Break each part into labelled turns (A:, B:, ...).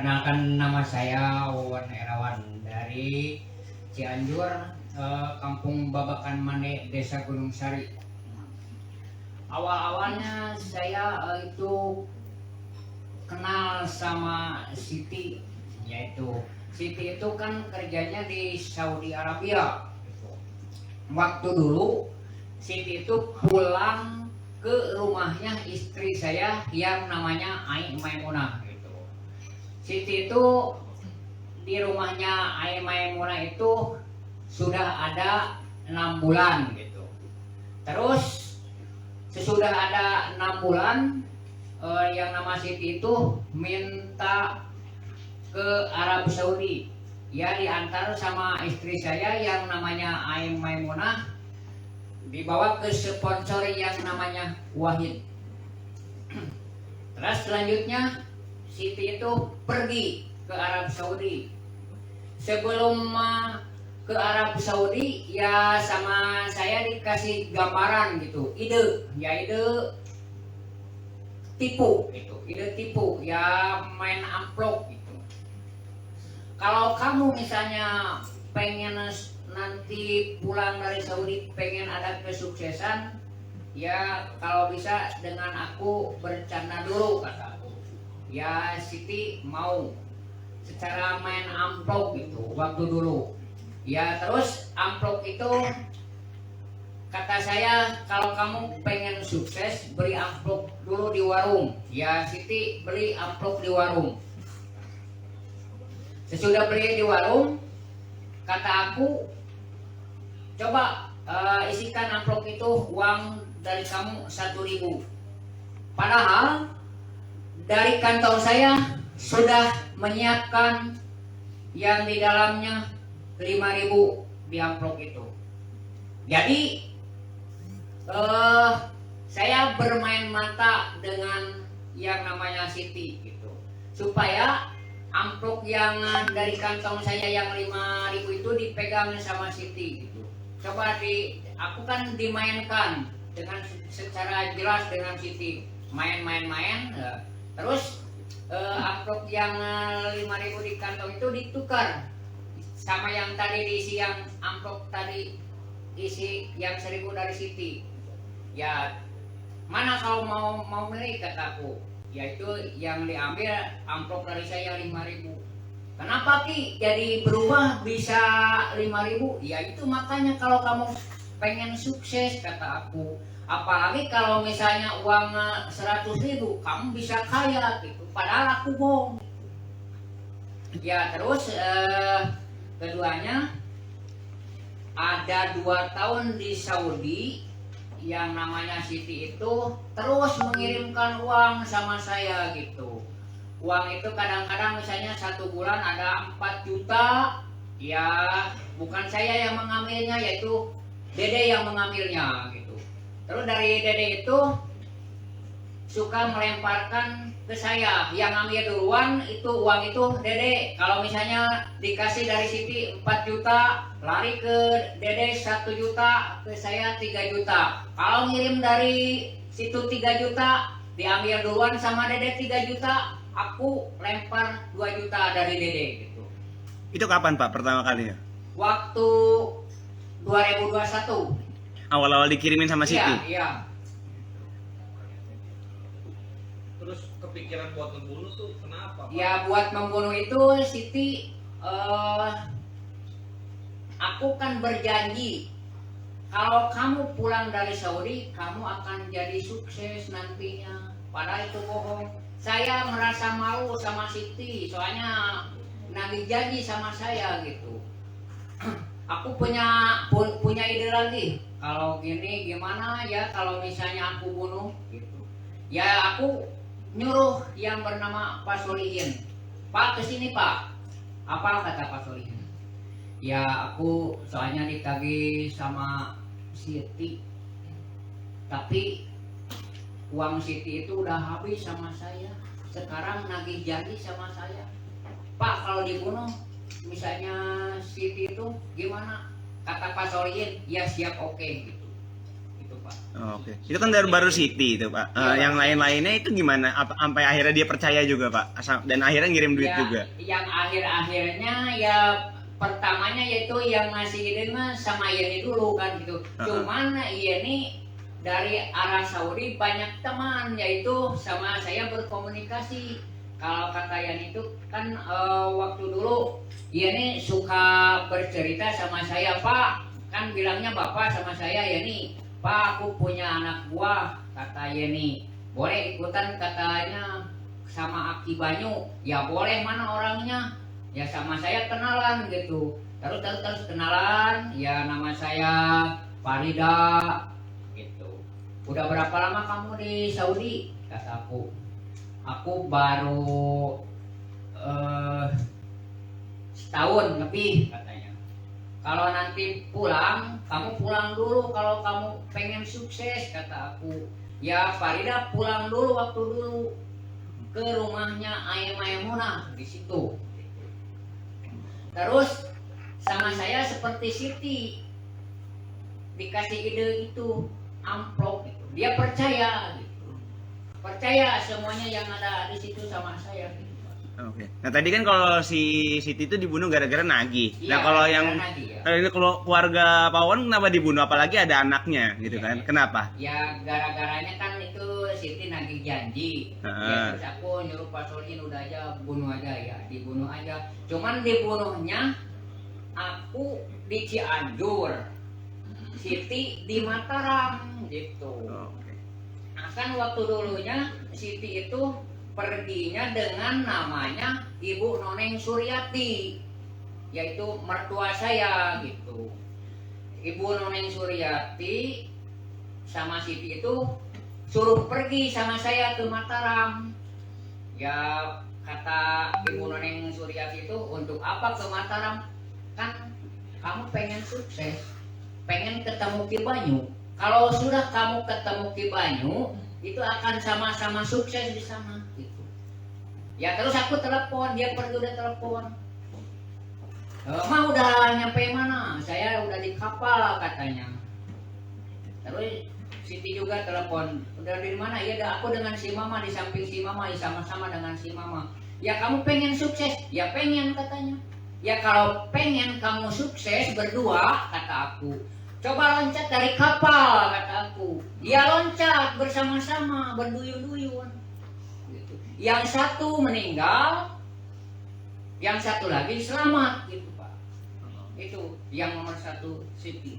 A: Perkenalkan, nama saya Wawan Erawan dari Cianjur, Kampung Babakan Mande, Desa Gunung Sari. Awal-awalnya saya itu kenal sama Siti, yaitu Siti itu kan kerjanya di Saudi Arabia. Waktu dulu Siti itu pulang ke rumahnya istri saya yang namanya Ai Maimunah. Siti itu di rumahnya Ai Maimunah itu sudah ada 6 bulan gitu. Terus sesudah ada 6 bulan yang nama Siti itu minta ke Arab Saudi. Ya, diantar sama istri saya yang namanya Ai Maimunah, dibawa ke sponsor yang namanya Wahid. Terus selanjutnya Siti itu pergi ke Arab Saudi. Sebelum ke Arab Saudi ya sama saya dikasih gambaran gitu, ide tipu gitu, ide tipu ya, main amplop gitu. Kalau kamu misalnya pengen nanti pulang dari Saudi pengen ada kesuksesan, ya kalau bisa dengan aku bercanda dulu, kata aku. Ya Siti mau secara main amplop gitu waktu dulu. Ya terus amplop itu kata saya, kalau kamu pengen sukses beli amplop dulu di warung. Ya Siti beli amplop di warung. Sesudah beli di warung, kata aku, coba isikan amplop itu uang dari kamu 1.000. Padahal dari kantong saya sudah menyiapkan yang di dalamnya 5.000 di amplop itu. Jadi saya bermain mata dengan yang namanya Siti gitu, supaya amplop yang dari kantong saya yang 5.000 itu dipegang sama Siti gitu. Coba aku kan dimainkan dengan secara jelas dengan Siti, main-main. Terus amplop yang 5.000 di kantong itu ditukar sama yang tadi diisi, yang amplop tadi isi yang 1.000 dari Siti. Ya mana kalau mau milih, kataku. Yaitu yang diambil amplop dari saya 5.000. Kenapa Ki jadi berubah bisa 5.000? Ya itu makanya kalau kamu pengen sukses, kata aku. Apalagi kalau misalnya uang 100.000 kamu bisa kaya gitu. Padahal aku bohong. Ya terus keduanya ada 2 tahun di Saudi, yang namanya Siti itu terus mengirimkan uang sama saya gitu. Uang itu kadang-kadang misalnya 1 bulan ada 4 juta. Ya bukan saya yang mengambilnya, yaitu Dede yang mengambilnya gitu. Terus dari Dede itu suka melemparkan ke saya, yang ambil duluan itu uang itu Dede. Kalau misalnya dikasih dari Siti 4 juta, lari ke Dede 1 juta, ke saya 3 juta. Kalau ngirim dari situ 3 juta, diambil duluan sama Dede 3 juta, aku lempar 2 juta dari Dede gitu.
B: Itu kapan Pak pertama kalinya?
A: Waktu 2021.
B: Awal-awal dikirimin sama Siti?
A: Iya.
C: Terus kepikiran buat membunuh tuh kenapa Pak?
A: Ya buat membunuh itu Siti, aku kan berjanji kalau kamu pulang dari Saudi kamu akan jadi sukses nantinya. Padahal itu bohong. Saya merasa malu sama Siti, soalnya nagih janji sama saya gitu. Aku punya ide lagi. Kalau gini gimana ya kalau misalnya aku bunuh gitu. Ya aku nyuruh yang bernama Pak Solihin. Pak kesini Pak. Apa kata Pak Solihin? Ya aku soalnya ditagih sama Siti. Tapi uang Siti itu udah habis sama saya. Sekarang nagih janji sama saya. Pak kalau dibunuh misalnya Siti itu gimana? Kata Pak Solihin, ya siap, oke gitu. Itu Pak.
B: Oke. Itu kan baru Siti itu, Pak. Yang lain-lainnya itu gimana? Sampai akhirnya dia percaya juga, Pak. Dan akhirnya ngirim duit
A: Ya,
B: juga.
A: yang akhir-akhirnya ya pertamanya yaitu yang ngasih ide mah sama Yeni dulu kan gitu. Cuman Yeni dari arah Saudi banyak teman, yaitu sama saya berkomunikasi. Kalau kata Yeni itu kan waktu dulu Yeni suka bercerita sama saya, Pak. Kan bilangnya Bapak sama saya, Yeni, Pak, aku punya anak buah, kata Yeni. Boleh ikutan katanya sama Aki Banyu. Ya boleh, mana orangnya? Ya sama saya kenalan gitu. Terus kenalan, ya nama saya Farida gitu. Udah berapa lama kamu di Saudi? Kata aku. Aku baru setahun lebih katanya. Kalau nanti pulang, kamu pulang dulu kalau kamu pengen sukses, kata aku. Ya Farida pulang dulu waktu dulu ke rumahnya Ayam Maimunah di situ. Terus sama saya seperti Siti dikasih ide itu amplop gitu. Dia percaya gitu. Percaya semuanya yang ada di situ sama saya gitu.
B: Oke. Nah tadi kan kalau si Siti itu dibunuh gara-gara nagih.
A: Iya,
B: Nah kalau
A: gara-gara
B: yang
A: nagih, ya.
B: ini kalau keluarga Pawon kenapa dibunuh? Apalagi ada anaknya gitu
A: Iya,
B: kan?
A: iya.
B: Kenapa?
A: Ya gara-garanya kan itu Siti nagih janji. Ya, terus aku nyuruh Pak Solihin udah aja bunuh aja ya, dibunuh aja. Cuman dibunuhnya aku di Cianjur, Siti di Mataram gitu.
B: Oke.
A: Nah kan waktu dulunya Siti itu perginya dengan namanya Ibu Noneng Suryati, yaitu mertua saya gitu. Ibu Noneng Suryati sama Siti itu suruh pergi sama saya ke Mataram. Ya kata Ibu Noneng Suryati itu, untuk apa ke Mataram? Kan kamu pengen sukses, pengen ketemu Ki Banyu. Kalau sudah kamu ketemu Ki Banyu, itu akan sama-sama sukses di sana gitu. Ya terus aku telepon, dia pergi udah telepon. Mah udah nyampe mana? Saya udah di kapal katanya. Terus Siti juga telepon, udah di mana? Ya aku dengan si Mama, di samping si Mama, sama-sama dengan si Mama. Ya kamu pengen sukses? Ya pengen katanya. Ya kalau pengen kamu sukses berdua, kata aku, coba loncat dari kapal, kata aku. Dia loncat bersama-sama, berduyun-duyun. Gitu. Yang satu meninggal, yang satu lagi selamat, gitu Pak. Itu yang nomor satu Siti.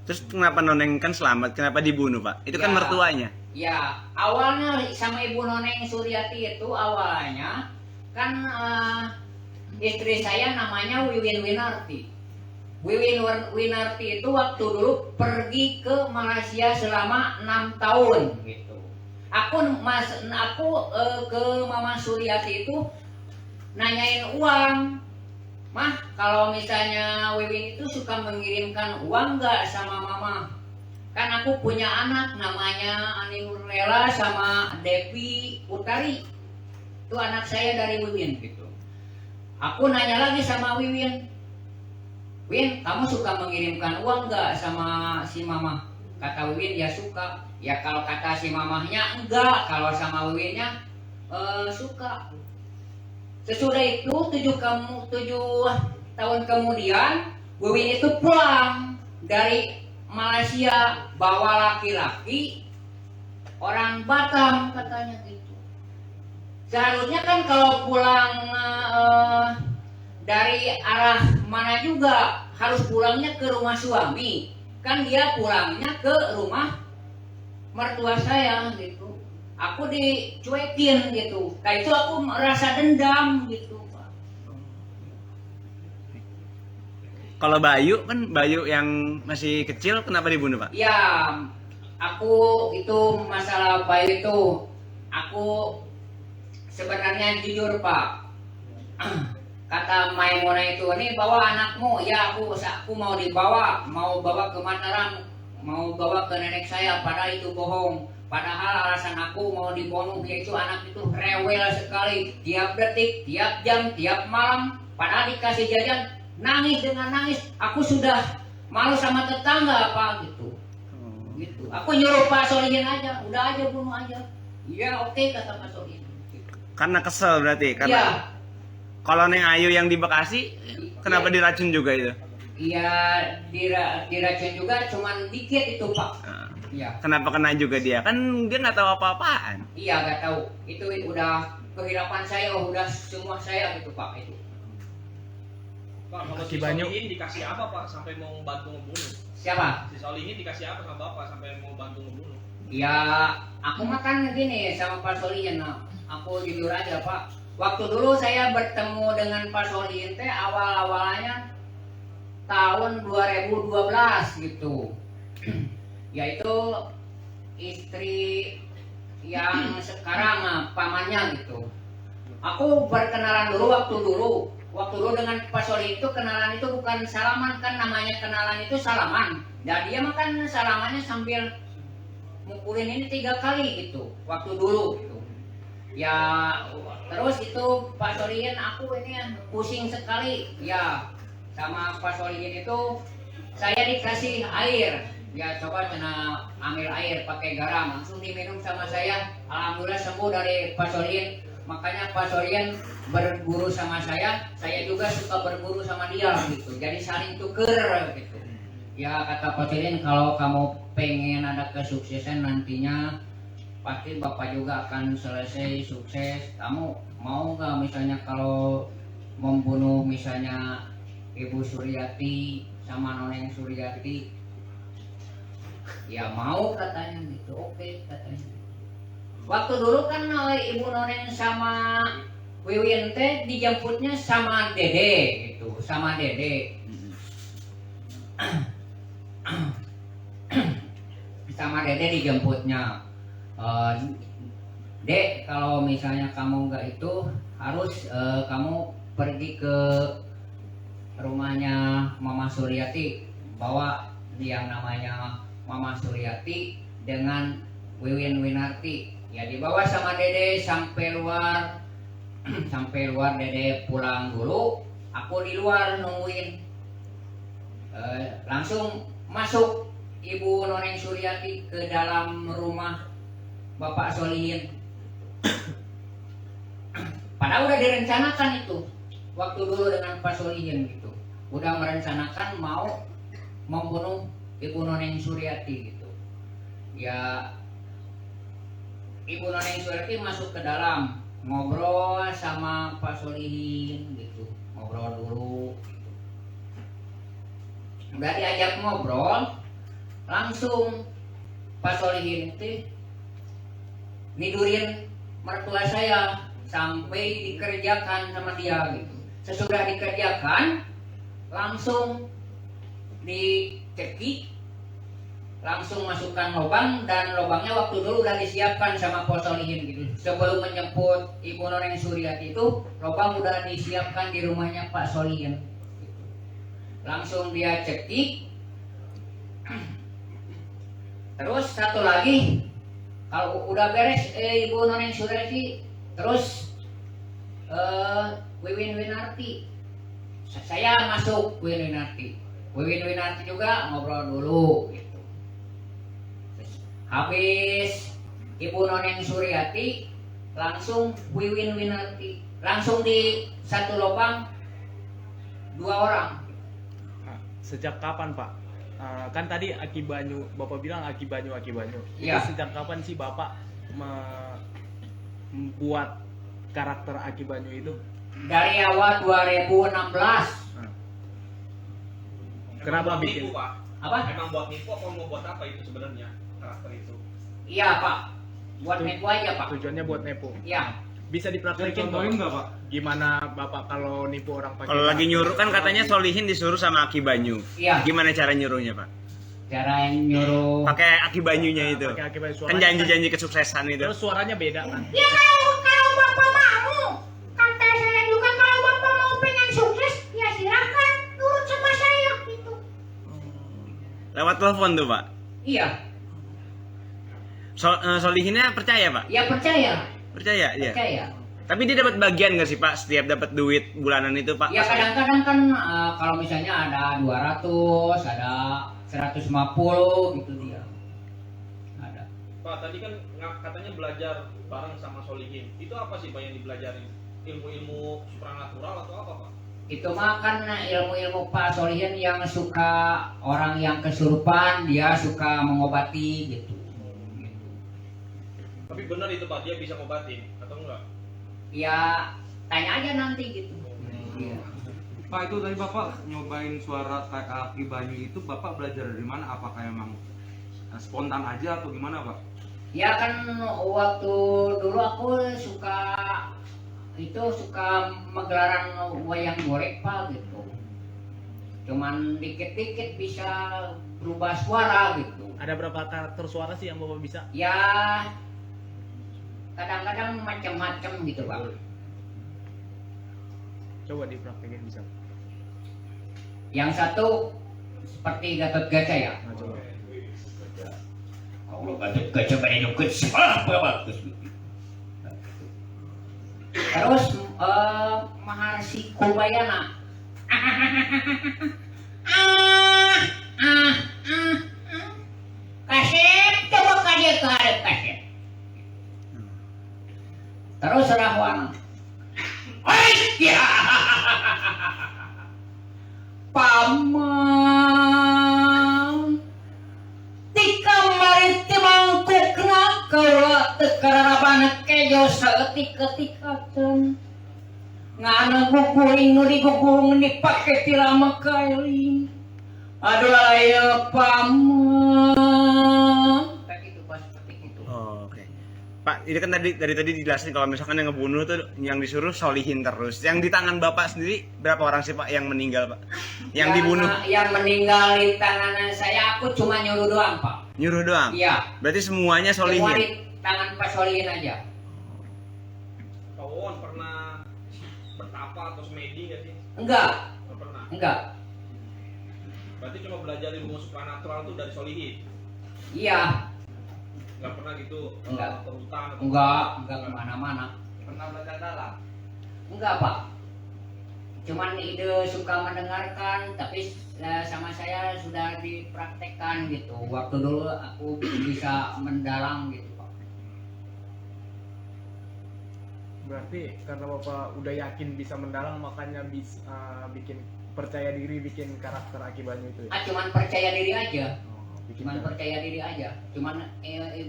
B: Terus kenapa Noneng kan selamat? Kenapa dibunuh, Pak? Itu kan
A: Ya.
B: mertuanya.
A: Ya, awalnya sama Ibu Noneng Suryati itu awalnya kan istri saya namanya Wiwin Winarti. Wiwin Winarti itu waktu dulu pergi ke Malaysia selama 6 tahun gitu. Aku ke Mama Suryati itu nanyain uang. Mah, kalau misalnya Wiwin itu suka mengirimkan uang nggak sama Mama? Kan aku punya anak namanya Ani Nurlela sama Devi Utari. Itu anak saya dari Wiwin gitu. Aku nanya lagi sama Wiwin, Win, kamu suka mengirimkan uang nggak sama si Mama? Kata Wiwin, ya suka. Ya kalau kata si Mamahnya enggak, kalau sama Wiwinnya suka. Sesudah itu 7 tahun kemudian, Wiwin itu pulang dari Malaysia bawa laki-laki orang Batam katanya gitu. Seharusnya kan kalau pulang dari arah mana juga harus pulangnya ke rumah suami. Kan dia pulangnya ke rumah mertua saya gitu. Aku dicuekin gitu. Kayak itu aku merasa dendam gitu, Pak.
B: Kalau Bayu kan Bayu yang masih kecil kenapa dibunuh, Pak?
A: Ya, aku itu masalah Bayu itu aku sebenarnya jujur, Pak. Kata Maimunah itu, nih bawa anakmu. Ya aku mau bawa ke Mataram, mau bawa ke nenek saya. Padahal itu bohong. Padahal alasan aku mau dibunuh, yaitu anak itu rewel sekali. Tiap detik, tiap jam, tiap malam. Padahal dikasih jajan, nangis dengan nangis. Aku sudah malu sama tetangga, Pak gitu. Gitu. Aku nyuruh Pak Solihin aja, udah aja bunuh aja. Iya oke kata Pak Solihin. Gitu.
B: Karena kesel berarti,
A: Iya,
B: karena kalau Neng Ayu yang di Bekasi, kenapa diracun juga itu?
A: iya diracun juga, cuman dikit itu Pak.
B: Nah,
A: Iya,
B: kenapa kena juga dia? Kan dia nggak tahu apa-apaan.
A: iya nggak tahu. Itu udah kehidupan saya, udah semua saya gitu Pak itu.
C: Pak, kalau si
D: Aki Banyu.
C: Solihin dikasih apa Pak sampai mau bantu ngebunuh?
A: Siapa?
C: Si Solihin dikasih apa sama Bapak sampai mau bantu ngebunuh?
A: Ya, aku makan gini sama Pak Solihin. Nah, aku jujur aja Pak. Waktu dulu saya bertemu dengan Pak Solihin teh awal-awalnya tahun 2012 gitu. Yaitu istri yang sekarang pamannya gitu. Aku berkenalan dulu waktu dulu dengan Pak Solihin itu kenalan itu bukan salaman, kan namanya kenalan itu salaman. Dan dia makan salamannya sambil mukulin ini 3 kali gitu waktu dulu gitu. Ya terus itu Pak Solihin aku ini pusing sekali ya sama Pak Solihin itu. Saya dikasih air, ya coba kena ambil air pakai garam langsung diminum sama saya. Alhamdulillah sembuh dari Pak Solihin. Makanya Pak Solihin berburu sama saya juga suka berburu sama dia gitu. Jadi saling tuker gitu. Ya kata Pak Solihin, kalau kamu pengen ada kesuksesan nantinya pasti Bapak juga akan selesai sukses. Kamu mau nggak misalnya kalau membunuh misalnya Ibu Suryati sama Noneng Suryati? Ya mau katanya gitu. Oke katanya. Waktu dulu kan Ibu Noneng sama Wiwin teh dijemputnya sama Dede gitu, sama Dede. Sama Dede dijemputnya. Dek, kalau misalnya kamu nggak itu harus kamu pergi ke rumahnya Mama Suryati, bawa yang namanya Mama Suryati dengan Wiwin Winarti. Ya dibawa sama Dede sampai luar, sampai luar. Dede pulang dulu, aku di luar nungguin. Langsung masuk Ibu Noneng Suryati ke dalam rumah Bapak Solihin. Padahal udah direncanakan itu waktu dulu dengan Pak Solihin gitu. Udah merencanakan mau membunuh Ibu Noneng Suryati gitu. Ya Ibu Noneng Suryati masuk ke dalam, ngobrol sama Pak Solihin gitu. Ngobrol dulu gitu. Udah diajak ngobrol, langsung Pak Solihin itu nidurin mertua saya sampai dikerjakan sama dia gitu. Sesudah dikerjakan langsung dicekik, langsung masukkan lubang, dan lubangnya waktu dulu udah disiapkan sama Pak Solihin gitu. Sebelum menjemput Ibu Noneng Suryati itu lubang udah disiapkan di rumahnya Pak Solihin gitu. Langsung dia cekik. Terus satu lagi, kalau udah beres Ibu Noneng Suryati, terus Wiwin Winarti, saya masuk Wiwin Winarti. Wiwin Winarti juga ngobrol dulu gitu. Habis Ibu Noneng Suryati, langsung Wiwin Winarti, langsung di satu lubang 2 orang.
D: Nah, sejak kapan Pak? Kan tadi Aki Banyu, Bapak bilang Aki Banyu.
A: Iya.
D: Itu sejak kapan sih Bapak membuat karakter Aki Banyu itu?
A: Dari awal 2016.
D: Kenapa
C: Emang buat
D: bikin?
C: nipu, Pak?
A: Apa?
C: Emang buat nipu apa mau buat apa itu sebenarnya karakter itu?
A: Iya Pak, buat nipu aja Pak.
D: Tujuannya buat nepo.
A: Iya.
D: Bisa dipraktekin
C: Contohin
D: Bapak?
C: nggak Pak?
D: Gimana Bapak kalau nipu orang pakai?
B: Kalau lagi nyuruh kan katanya Solihin disuruh sama Aki Banyu.
A: Iya.
B: Gimana cara nyuruhnya, Pak?
A: Cara yang nyuruh.
B: Pakai Aki Banyunya itu.
D: Pakai Aki Banyu,
B: Kan
D: suaranya
B: janji-janji kesuksesan itu.
D: Terus suaranya beda kan?
E: Ya kalau bapak mau, kata saya juga kalau bapak mau pengen sukses, ya silahkan nurut sama saya gitu.
B: Lewat telepon tuh, Pak.
A: Iya.
B: Solihinnya percaya, Pak?
A: Ya percaya.
B: Percaya, iya.
A: Percaya.
B: Tapi dia dapat bagian nggak sih, Pak? Setiap dapat duit bulanan itu, Pak?
A: Ya kadang-kadang kan kalau misalnya ada 200, ada 150 gitu dia.
C: Pak, tadi kan katanya belajar bareng sama Solihin. Itu apa sih Pak yang dipelajarin? Ilmu-ilmu supranatural atau apa Pak?
A: Itu mah kan ilmu-ilmu Pak Solihin yang suka orang yang kesurupan, dia suka mengobati gitu.
C: Tapi benar itu Pak, dia bisa ngobatin atau enggak?
A: Ya tanya aja nanti gitu. Iya.
F: Pak, itu tadi Bapak nyobain suara kayak Aki Banyu itu Bapak belajar dari mana? Apakah emang spontan aja atau gimana Pak?
A: Ya kan waktu dulu aku suka menggelaran wayang golek Pak gitu. Cuman dikit-dikit bisa berubah suara gitu.
D: Ada berapa karakter suara sih yang Bapak bisa?
A: Ya kadang-kadang macam-macam gitu Pak.
D: Coba dipraktekin bisa.
A: Yang satu seperti Gatot Kaca ya.
D: Nah, coba.
A: Kalau Gatot Kaca pada nyukut siapa bagus. Terus Maharsi Kubayana. Kasep, coba kadia ke hadap kasep. Terus Rahwan. Ya. Paman di kamar itu mangkukna kaula teu kararabana kejo saeutik-eutikakeun ngana guguring nu digugurung dipake ti lama kailing aduh aya paman kayak gitu Pak, seperti itu.
B: Oh, oke. Pak, ini kan dari tadi dijelasin kalau misalkan yang ngebunuh tuh yang disuruh Solihin terus. Yang di tangan Bapak sendiri berapa orang sih Pak yang meninggal Pak? Yang dibunuh?
A: Yang meninggal di tangan saya aku cuma nyuruh doang Pak.
B: Nyuruh doang?
A: Iya.
B: Berarti semuanya
A: Semua di
B: Solihin?
A: tangan Pak Solihin aja.
C: Pak Won pernah bertapa atau semedi nggak sih?
A: Enggak,
C: Nggak pernah.
A: enggak.
C: Berarti cuma belajar ilmu supranatural tuh dari Solihin.
A: Iya,
C: Nggak pernah gitu
A: Enggak.
C: ke hutan atau
A: enggak kemana-mana.
F: Pernah belajar dalam?
A: Enggak Pak. Cuman ide suka mendengarkan, tapi sama saya sudah dipraktekkan gitu. Waktu dulu aku bisa mendalang gitu Pak.
D: Berarti karena Bapak udah yakin bisa mendalang makanya bisa bikin percaya diri bikin karakter Aki Banyu itu ya?
A: Cuman percaya diri aja.
D: Bikin
A: Cuman
D: karakter.
A: percaya diri aja. Cuman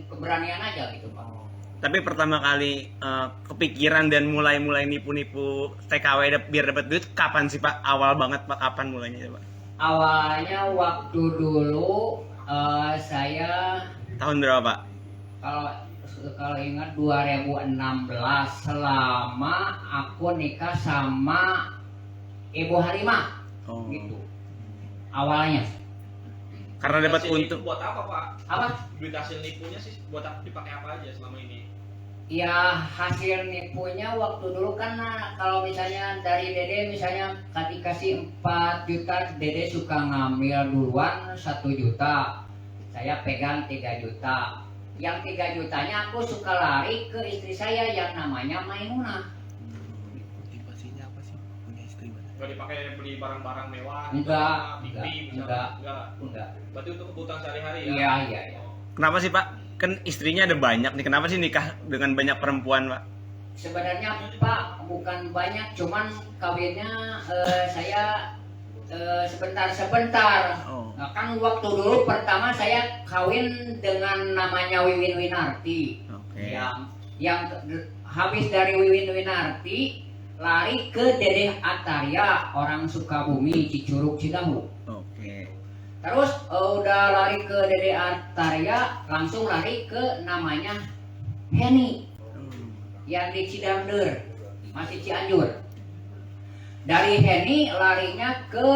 A: keberanian aja gitu Pak.
B: Tapi pertama kali kepikiran dan mulai nipu-nipu TKW biar dapat duit kapan sih Pak? Awal banget Pak, kapan mulainya Pak?
A: Awalnya waktu dulu saya
B: Tahun berapa Pak?
A: kalau ingat 2016 selama aku nikah sama Ibu Halimah
B: Oh.
A: gitu. Awalnya
B: Karena dapat
C: Hasil
B: untung.
C: nipu buat apa Pak?
A: apa?
C: Duit hasil nipunya sih buat apa, dipakai apa aja selama ini?
A: Ya hasil nipunya waktu dulu kan kalau misalnya dari Dede misalnya dikasih 4 juta, Dede suka ngambil duluan 1 juta, saya pegang 3 juta. Yang 3 jutanya aku suka lari ke istri saya yang namanya Maimunah.
B: Motivasinya apa sih punya istri Pak?
C: Nggak dipakai beli barang-barang mewah?
A: Enggak,
C: TV
A: enggak,
C: misalnya?
A: enggak.
C: Berarti untuk kebutuhan sehari-hari ya?
A: Iya, iya.
B: Kenapa sih Pak? Kan istrinya ada banyak nih. Kenapa sih nikah dengan banyak perempuan Pak?
A: Sebenarnya Pak bukan banyak, cuman kawinnya saya sebentar-sebentar.
B: Oh.
A: Nah, kan waktu dulu pertama saya kawin dengan namanya Wiwin Winarti.
B: Oke.
A: Yang habis dari Wiwin Winarti lari ke Dedeh Ataria, orang Sukabumi, Cicurug, Cidahu.
B: Oke.
A: Terus udah lari ke Dedeh Ataria, langsung lari ke namanya Heni yang di Cidangder, masih Cianjur. Dari Heni larinya ke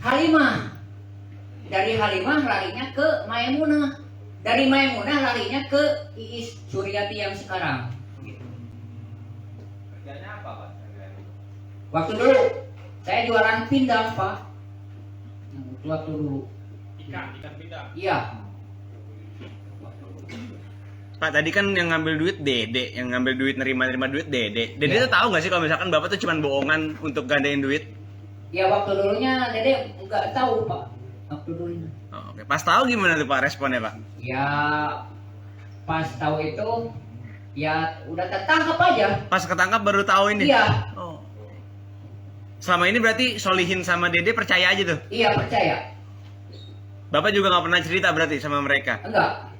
A: Halimah. Dari Halimah larinya ke Maimunah. Dari Maimunah larinya ke Iis Suryati yang sekarang.
F: Kerjanya apa Pak?
A: Waktu dulu saya jualan pindang Pak. Waktu dulu.
C: Ikan pindang.
A: Iya.
B: Pak tadi kan yang ngambil duit Dede, yang ngambil duit nerima duit Dede. Dede
A: Ya.
B: tuh tahu nggak sih kalau misalkan Bapak tuh cuma bohongan untuk gandain duit?
A: Ya waktu dulunya Dede nggak tahu Pak. Waktu dulunya.
B: Oh, oke. Pas tahu gimana tuh Pak responnya Pak?
A: Ya pas tahu itu ya udah tertangkap aja.
B: Pas ketangkap baru tahu ini.
A: Iya,
B: Oh. Selama ini berarti Solihin sama Dede percaya aja tuh.
A: iya percaya.
B: Bapak juga nggak pernah cerita berarti sama mereka.
A: Enggak.